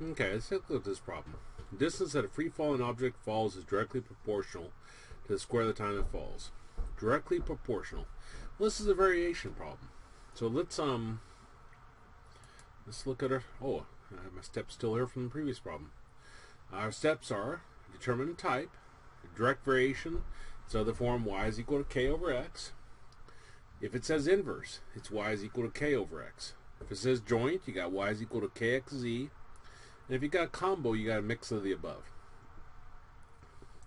Okay, let's take a look at this problem. The distance that a free-falling object falls is directly proportional to the square of the time it falls. Directly proportional. Well, this is a variation problem. So let's look at our. Oh, I have my steps still here from the previous problem. Our steps are determine the type, direct variation. So the form y is equal to k over x. If it says inverse, it's y is equal to k over x. If it says joint, you got y is equal to kxz. And if you got combo, you got a mix of the above.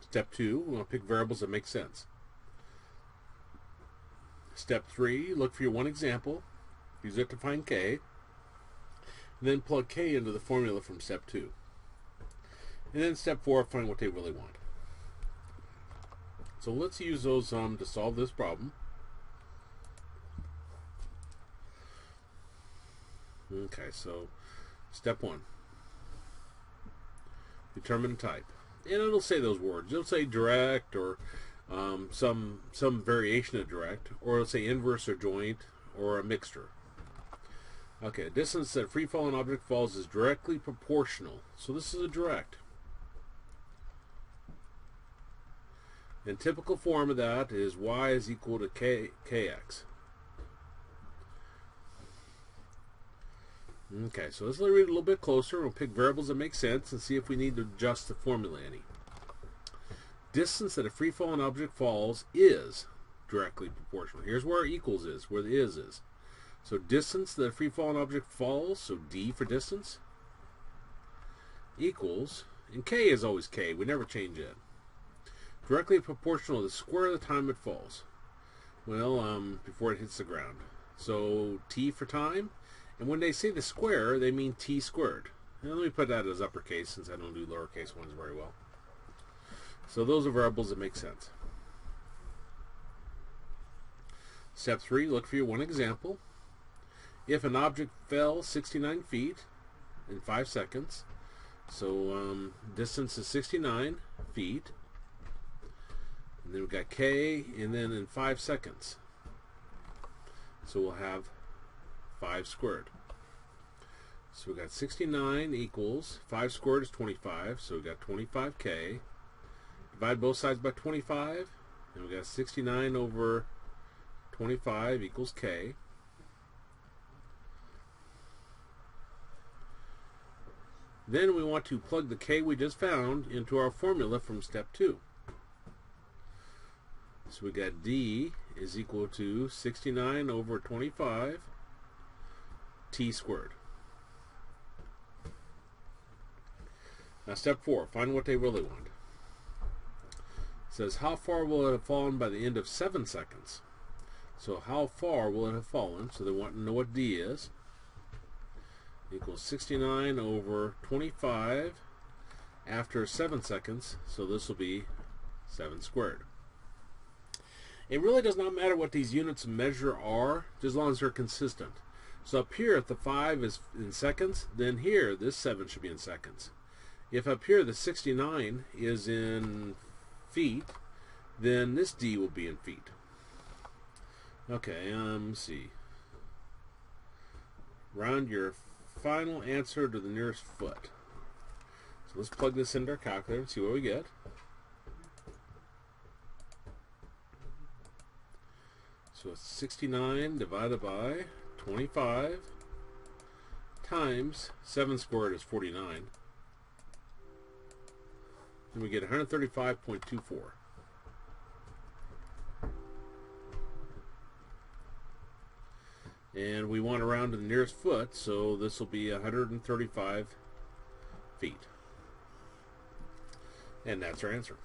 Step 2, we're going to pick variables that make sense. Step 3, look for your one example. Use it to find k. And then plug k into the formula from step 2. And then step 4, find what they really want. So let's use those to solve this problem. Okay, so step 1. Determine type. And it'll say those words. It'll say direct or some variation of direct, or it'll say inverse or joint or a mixture. Okay, distance that a free-falling object falls is directly proportional. So this is a direct. And typical form of that is y is equal to kx. Okay, so let's read it a little bit closer. We'll pick variables that make sense and see if we need to adjust the formula any. Distance that a free-falling object falls is directly proportional. Here's where our equals is, where the is. So distance that a free-falling object falls, so d for distance, equals, and k is always k, we never change it, directly proportional to the square of the time it falls. Well, before it hits the ground. So t for time. And when they say the square, they mean t squared. And let me put that as uppercase since I don't do lowercase ones very well. So those are variables that make sense. Step 3, look for your one example. If an object fell 69 feet in 5 seconds, so distance is 69 feet, and then we've got k, and then in 5 seconds. So we'll have 5 squared. So we got 69 equals 5 squared is 25, so we got 25k. Divide both sides by 25, and we got 69 over 25 equals k. Then we want to plug the k we just found into our formula from step 2. So we got d is equal to 69 over 25 t squared. Now step 4, find what they really want. It says how far will it have fallen by the end of 7 seconds? So how far will it have fallen? So they want to know what d is. Equals 69 over 25 after 7 seconds, so this will be 7 squared. It really does not matter what these units of measure are, just as long as they're consistent. So up here, if the 5 is in seconds, then here, this 7 should be in seconds. If up here the 69 is in feet, then this d will be in feet. Okay, let's see. Round your final answer to the nearest foot. So let's plug this into our calculator and see what we get. So it's 69 divided by 25 times 7 squared is 49. And we get 135.24. And we want to round to the nearest foot, so this will be 135 feet. And that's our answer.